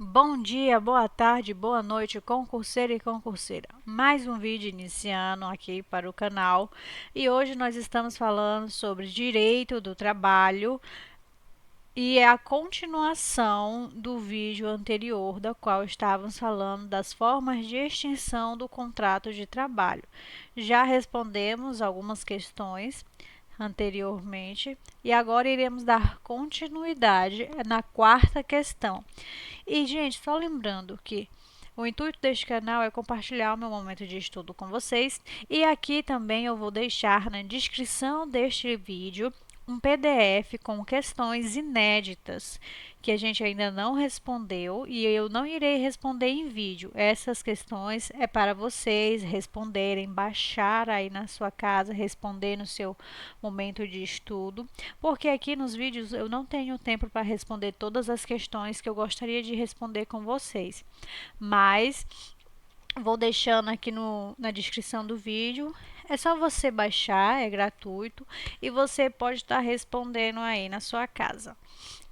Bom dia, boa tarde, boa noite, concurseiro e concurseira. Mais um vídeo iniciando aqui para o canal e hoje nós estamos falando sobre direito do trabalho e é a continuação do vídeo anterior, da qual estávamos falando das formas de extinção do contrato de trabalho. Já respondemos algumas questões anteriormente e agora iremos dar continuidade na quarta questão. E, gente, só lembrando que o intuito deste canal é compartilhar o meu momento de estudo com vocês e aqui também eu vou deixar na descrição deste vídeo um PDF com questões inéditas que a gente ainda não respondeu e eu não irei responder em vídeo. Essas questões é para vocês responderem, baixar aí na sua casa, responder no seu momento de estudo, porque aqui nos vídeos eu não tenho tempo para responder todas as questões que eu gostaria de responder com vocês, mas vou deixando aqui na descrição do vídeo. É só você baixar, é gratuito e você pode estar respondendo aí na sua casa.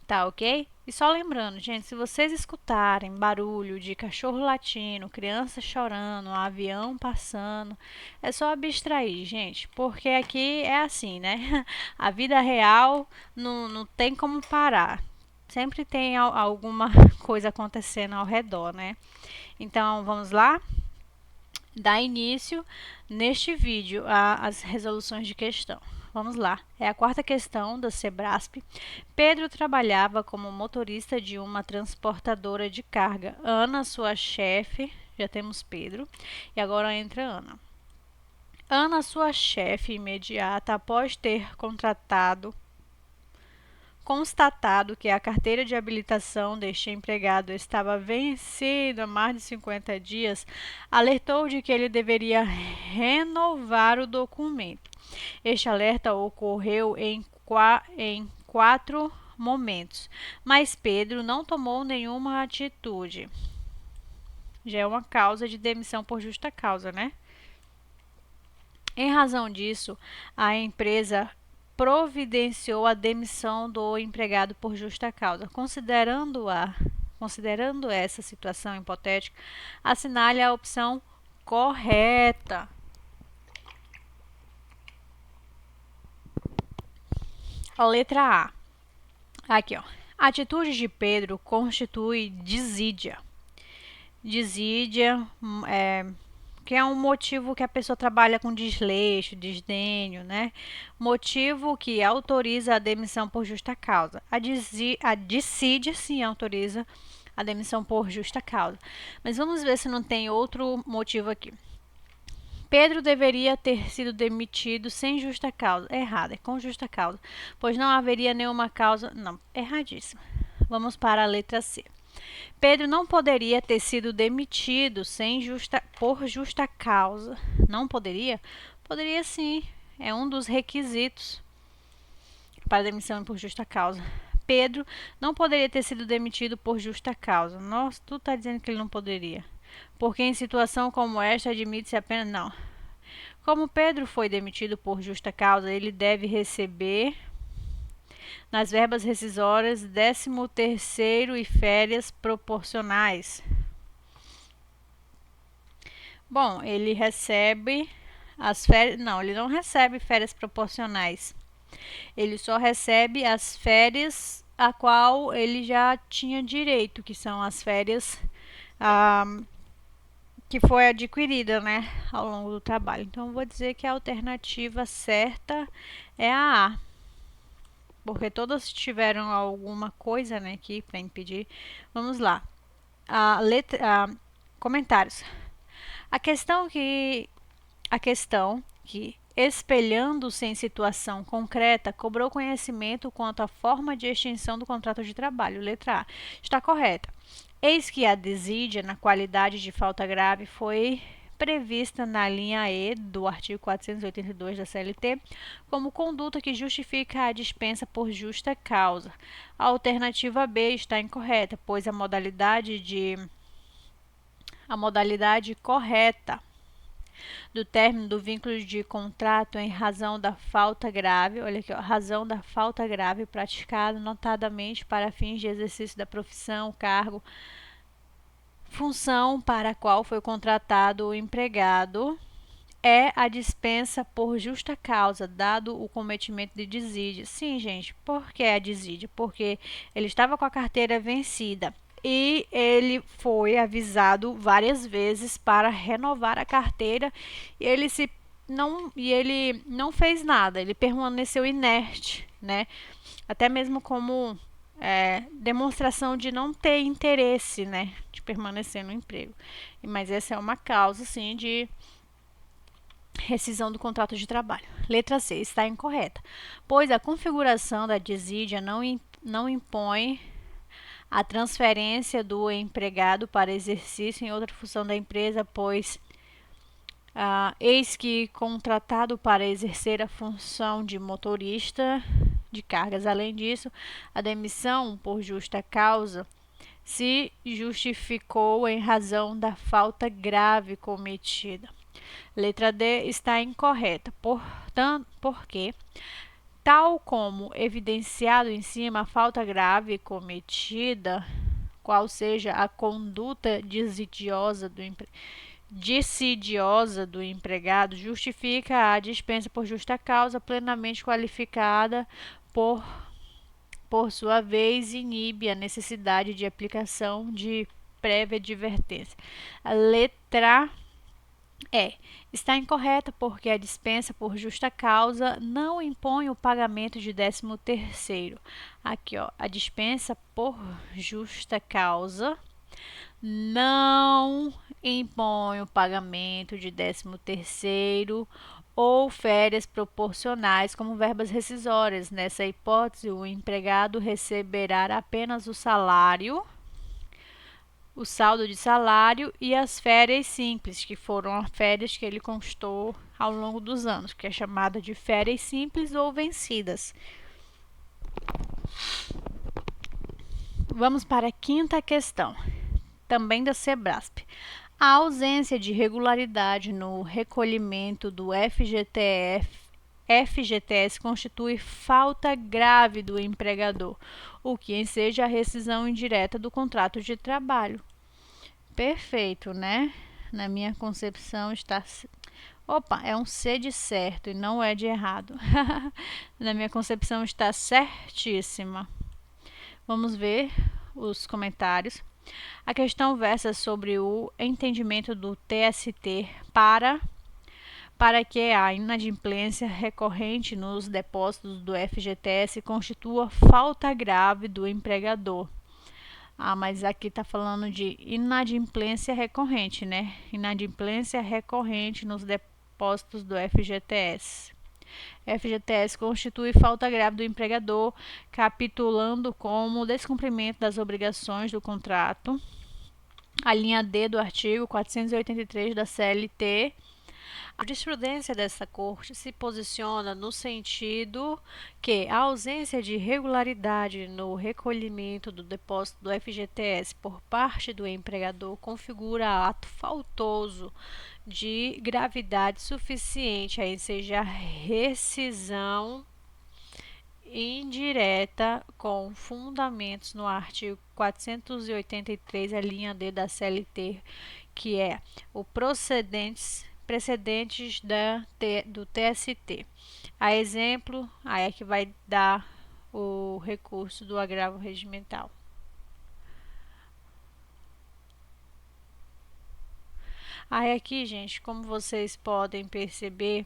Tá, ok? E só lembrando, gente, se vocês escutarem barulho de cachorro latindo, criança chorando, um avião passando, é só abstrair, gente, porque aqui é assim, né? A vida real não tem como parar. Sempre tem alguma coisa acontecendo ao redor, né? Então, vamos lá? Dar início neste vídeo às resoluções de questão. Vamos lá, é a quarta questão da Sebrasp. Pedro trabalhava como motorista de uma transportadora de carga. Ana, sua chefe, já temos Pedro, e agora entra Ana. Ana, sua chefe imediata, após ter constatado que a carteira de habilitação deste empregado estava vencida há mais de 50 dias, alertou de que ele deveria renovar o documento. Este alerta ocorreu em quatro momentos, mas Pedro não tomou nenhuma atitude. Já é uma causa de demissão por justa causa, né? Em razão disso, a empresa providenciou a demissão do empregado por justa causa. Considerando essa situação hipotética, assinale a opção correta. A letra A. Aqui, ó. A atitude de Pedro constitui desídia. Desídia que é um motivo que a pessoa trabalha com desleixo, desdenho, né? Motivo que autoriza a demissão por justa causa. A dissídia, sim, autoriza a demissão por justa causa. Mas vamos ver se não tem outro motivo aqui. Pedro deveria ter sido demitido sem justa causa. Errado, é com justa causa, pois não haveria nenhuma causa. Não, erradíssimo. Vamos para a letra C. Pedro não poderia ter sido demitido por justa causa. Não poderia? Poderia sim. É um dos requisitos para demissão por justa causa. Pedro não poderia ter sido demitido por justa causa. Nossa, tu tá dizendo que ele não poderia. Porque em situação como esta admite-se apenas... Não. Como Pedro foi demitido por justa causa, ele deve receber nas verbas rescisórias 13º e férias proporcionais. Bom, ele recebe as férias... Não, ele não recebe férias proporcionais. Ele só recebe as férias a qual ele já tinha direito, que são as férias que foi adquirida, né, ao longo do trabalho. Então, eu vou dizer que a alternativa certa é a A, porque todas tiveram alguma coisa, né, aqui para impedir. Vamos lá. Comentários. A questão que espelhando-se em situação concreta, cobrou conhecimento quanto à forma de extinção do contrato de trabalho. Letra A. Está correta. Eis que a desídia, na qualidade de falta grave, foi prevista na linha E do artigo 482 da CLT como conduta que justifica a dispensa por justa causa. A alternativa B está incorreta, pois a modalidade correta do término do vínculo de contrato em razão da falta grave, olha aqui, ó, razão da falta grave praticada notadamente para fins de exercício da profissão, cargo, função para a qual foi contratado o empregado é a dispensa por justa causa, dado o cometimento de desídia. Sim, gente, por que a desídia? Porque ele estava com a carteira vencida e ele foi avisado várias vezes para renovar a carteira e ele não fez nada, ele permaneceu inerte, né? Até mesmo como demonstração de não ter interesse, né, de permanecer no emprego. Mas essa é uma causa, sim, de rescisão do contrato de trabalho. Letra C está incorreta, pois a configuração da desídia não impõe a transferência do empregado para exercício em outra função da empresa, pois eis que contratado para exercer a função de motorista de cargas. Além disso, a demissão por justa causa se justificou em razão da falta grave cometida. Letra D está incorreta, porque, tal como evidenciado em cima, a falta grave cometida, qual seja a conduta desidiosa do empregado, justifica a dispensa por justa causa, plenamente qualificada, por sua vez, inibe a necessidade de aplicação de prévia advertência. A letra está incorreta porque a dispensa por justa causa não impõe o pagamento de 13º. Aqui, ó, a dispensa por justa causa não impõe o pagamento de 13º ou férias proporcionais como verbas rescisórias. Nessa hipótese, o empregado receberá apenas o saldo de salário e as férias simples, que foram as férias que ele conquistou ao longo dos anos, que é chamada de férias simples ou vencidas. Vamos para a quinta questão, também da Sebrasp. A ausência de regularidade no recolhimento do FGTS constitui falta grave do empregador, o que enseja a rescisão indireta do contrato de trabalho. Perfeito, né? Na minha concepção está... Opa, é um C de certo e não é de errado. Na minha concepção está certíssima. Vamos ver os comentários. A questão versa sobre o entendimento do TST para que a inadimplência recorrente nos depósitos do FGTS constitua falta grave do empregador. Mas aqui está falando de inadimplência recorrente, né? Inadimplência recorrente nos depósitos do FGTS. FGTS constitui falta grave do empregador, capitulando como descumprimento das obrigações do contrato. A linha D do artigo 483 da CLT. A jurisprudência desta Corte se posiciona no sentido que a ausência de regularidade no recolhimento do depósito do FGTS por parte do empregador configura ato faltoso de gravidade suficiente a ensejar rescisão indireta com fundamentos no artigo 483, a linha D da CLT, que é o precedentes do TST. A exemplo, aí é que vai dar o recurso do agravo regimental. Aí aqui, gente, como vocês podem perceber,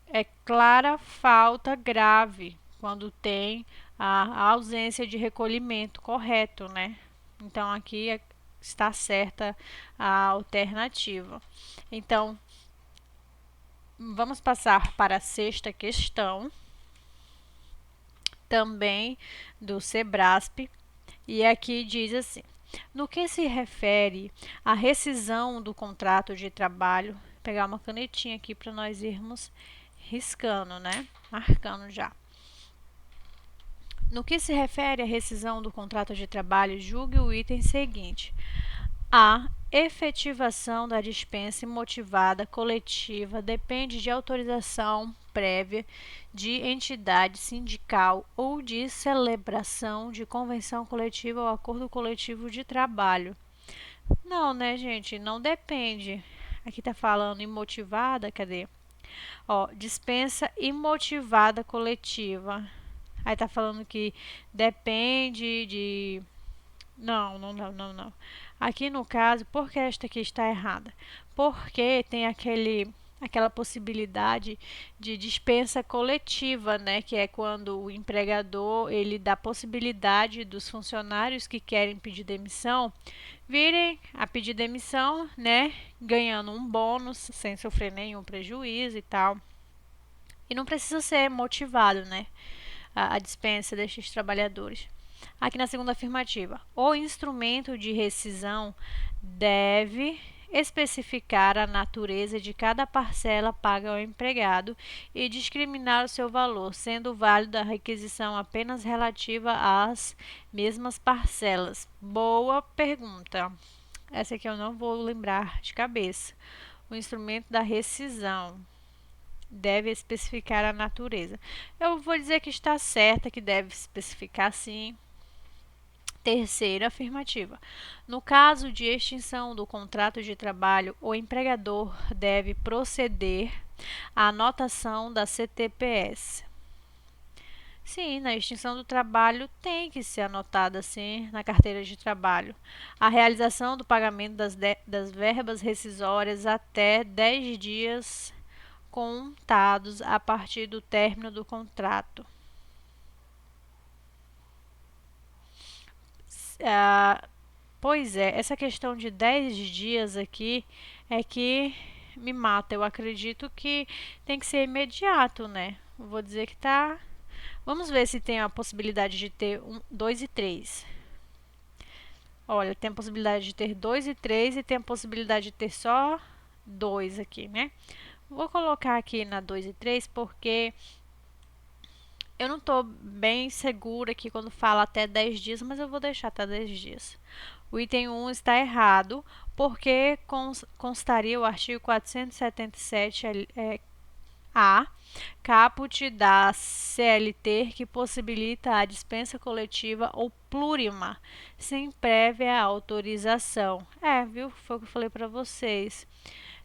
é clara falta grave quando tem a ausência de recolhimento correto, né? Então, aqui está certa a alternativa. Então, vamos passar para a sexta questão, também do Sebrasp, e aqui diz assim: no que se refere à rescisão do contrato de trabalho, vou pegar uma canetinha aqui para nós irmos riscando, né? Marcando já. No que se refere à rescisão do contrato de trabalho, julgue o item seguinte: a efetivação da dispensa imotivada coletiva depende de autorização prévia de entidade sindical ou de celebração de convenção coletiva ou acordo coletivo de trabalho. Não, né, gente? Não depende. Aqui tá falando imotivada, cadê? Ó, dispensa imotivada coletiva. Aí tá falando que depende de... Não, não, não, não, não. Aqui no caso, por que esta aqui está errada? Porque tem aquela possibilidade de dispensa coletiva, né? Que é quando o empregador ele dá possibilidade dos funcionários que querem pedir demissão virem a pedir demissão, né? Ganhando um bônus sem sofrer nenhum prejuízo e tal. E não precisa ser motivado, né? A dispensa destes trabalhadores. Aqui na segunda afirmativa, o instrumento de rescisão deve especificar a natureza de cada parcela paga ao empregado e discriminar o seu valor, sendo válida a requisição apenas relativa às mesmas parcelas. Boa pergunta. Essa aqui eu não vou lembrar de cabeça. O instrumento da rescisão deve especificar a natureza. Eu vou dizer que está certa, que deve especificar sim. Terceira afirmativa. No caso de extinção do contrato de trabalho, o empregador deve proceder à anotação da CTPS. Sim, na extinção do trabalho tem que ser anotada sim na carteira de trabalho. A realização do pagamento das verbas rescisórias até 10 dias contados a partir do término do contrato. Pois é, essa questão de 10 dias aqui é que me mata. Eu acredito que tem que ser imediato, né? Vou dizer que tá. Vamos ver se tem a possibilidade de ter 2 e 3. Olha, tem a possibilidade de ter 2 e 3 e tem a possibilidade de ter só 2 aqui, né? Vou colocar aqui na 2 e 3 porque eu não estou bem segura aqui quando fala até 10 dias, mas eu vou deixar até 10 dias. O item 1 está errado, porque constaria o artigo 477-A, caput da CLT, que possibilita a dispensa coletiva ou plurima, sem prévia autorização. Viu? Foi o que eu falei para vocês.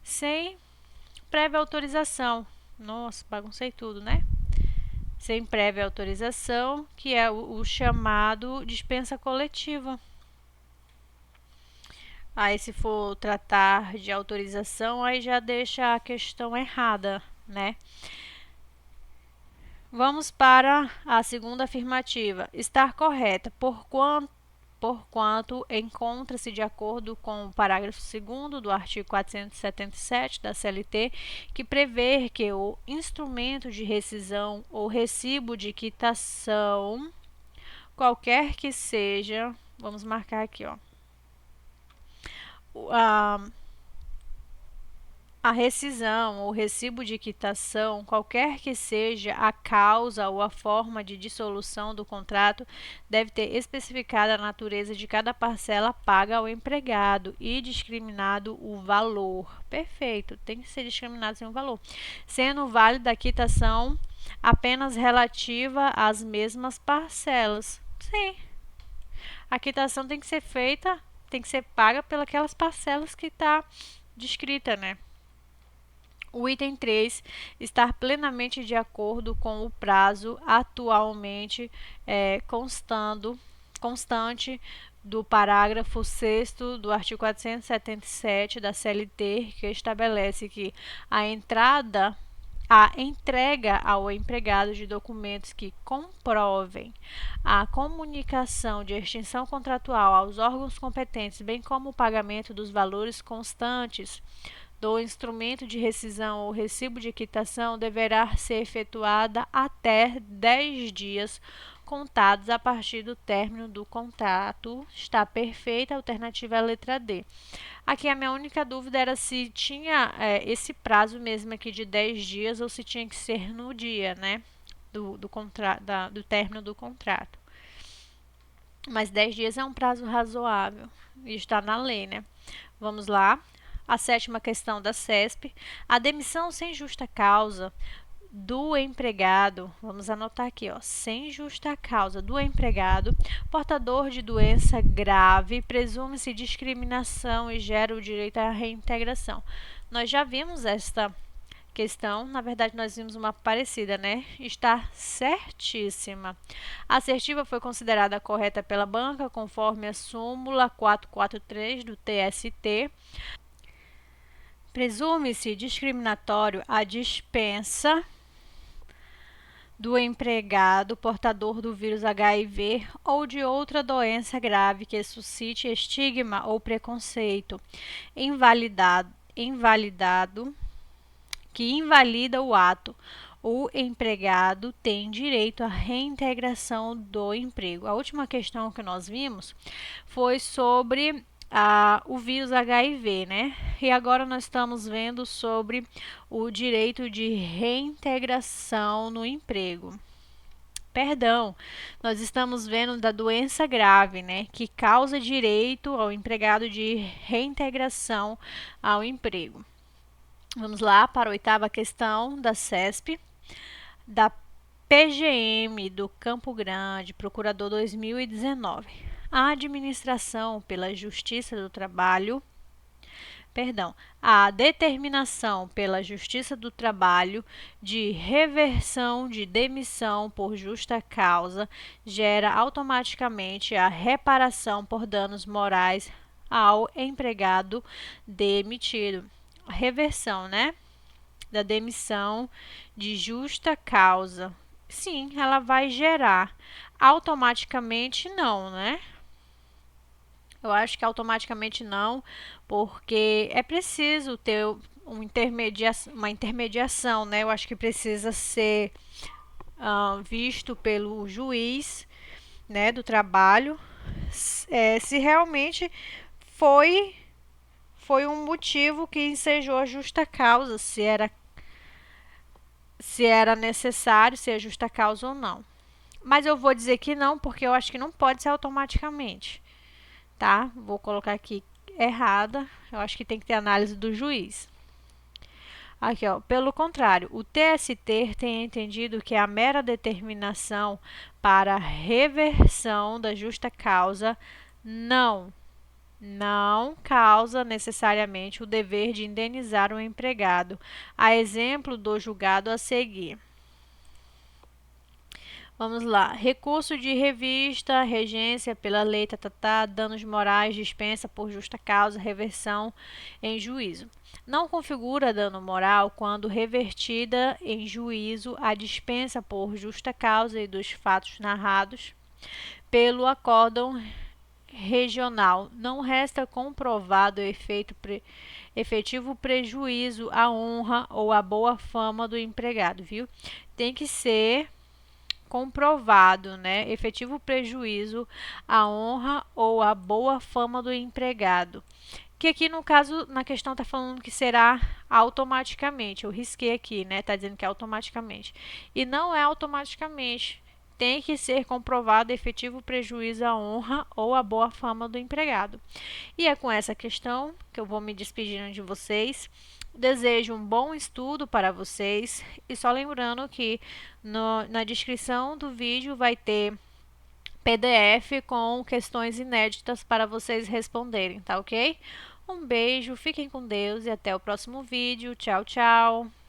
Sem prévia autorização. Nossa, baguncei tudo, né? Sem prévia autorização, que é o chamado dispensa coletiva. Aí, se for tratar de autorização, aí já deixa a questão errada, né? Vamos para a segunda afirmativa. Estar correta, porquanto encontra-se de acordo com o parágrafo 2º do artigo 477 da CLT, que prevê que o instrumento de rescisão ou recibo de quitação, qualquer que seja, vamos marcar aqui, ó, a rescisão ou recibo de quitação, qualquer que seja a causa ou a forma de dissolução do contrato, deve ter especificada a natureza de cada parcela paga ao empregado e discriminado o valor. Perfeito, tem que ser discriminado sem o valor. Sendo válida a quitação apenas relativa às mesmas parcelas. Sim, a quitação tem que ser feita, tem que ser paga pelas parcelas que está descrita, né? O item 3, estar plenamente de acordo com o prazo atualmente constante do parágrafo 6º do artigo 477 da CLT, que estabelece que a entrega ao empregado de documentos que comprovem a comunicação de extinção contratual aos órgãos competentes, bem como o pagamento dos valores constantes do instrumento de rescisão ou recibo de quitação deverá ser efetuada até 10 dias contados a partir do término do contrato. Está perfeita, a alternativa é a letra D. Aqui a minha única dúvida era se tinha esse prazo mesmo aqui de 10 dias ou se tinha que ser no dia, né, do término do contrato. Mas 10 dias é um prazo razoável e está na lei, né? Vamos lá. A sétima questão da CESP. A demissão sem justa causa do empregado, vamos anotar aqui, ó, sem justa causa do empregado, portador de doença grave, presume-se discriminação e gera o direito à reintegração. Nós já vimos esta questão, na verdade nós vimos uma parecida, né? Está certíssima. A assertiva foi considerada correta pela banca, conforme a súmula 443 do TST. Presume-se discriminatório a dispensa do empregado portador do vírus HIV ou de outra doença grave que suscite estigma ou preconceito, invalidado que invalida o ato. O empregado tem direito à reintegração do emprego. A última questão que nós vimos foi sobre o vírus HIV, né? E agora nós estamos vendo sobre o direito de reintegração no emprego. Perdão, nós estamos vendo da doença grave, né? Que causa direito ao empregado de reintegração ao emprego. Vamos lá para a oitava questão da CESP, da PGM do Campo Grande, procurador 2019. A administração pela Justiça do Trabalho, a determinação pela Justiça do Trabalho de reversão de demissão por justa causa gera automaticamente a reparação por danos morais ao empregado demitido. Reversão, né, da demissão de justa causa. Sim, ela vai gerar. Automaticamente não, né? Eu acho que automaticamente não, porque é preciso ter uma intermediação, né? Eu acho que precisa ser visto pelo juiz, né, do trabalho, se realmente foi um motivo que ensejou a justa causa, se era necessário, se é justa causa ou não. Mas eu vou dizer que não, porque eu acho que não pode ser automaticamente, tá? Vou colocar aqui errada, eu acho que tem que ter análise do juiz. Aqui, ó, pelo contrário, o TST tem entendido que a mera determinação para reversão da justa causa não causa necessariamente o dever de indenizar o empregado, a exemplo do julgado a seguir. Vamos lá. Recurso de revista, regência pela lei, danos morais, dispensa por justa causa, reversão em juízo. Não configura dano moral quando revertida em juízo a dispensa por justa causa e dos fatos narrados pelo acórdão regional. Não resta comprovado efetivo prejuízo à honra ou à boa fama do empregado, viu? Tem que ser comprovado, né? Efetivo prejuízo à honra ou à boa fama do empregado. Que aqui no caso, na questão está falando que será automaticamente. Eu risquei aqui, né? Tá dizendo que é automaticamente. E não é automaticamente. Tem que ser comprovado efetivo prejuízo à honra ou à boa fama do empregado. E é com essa questão que eu vou me despedindo de vocês. Desejo um bom estudo para vocês e só lembrando que na descrição do vídeo vai ter PDF com questões inéditas para vocês responderem, tá ok? Um beijo, fiquem com Deus e até o próximo vídeo. Tchau, tchau!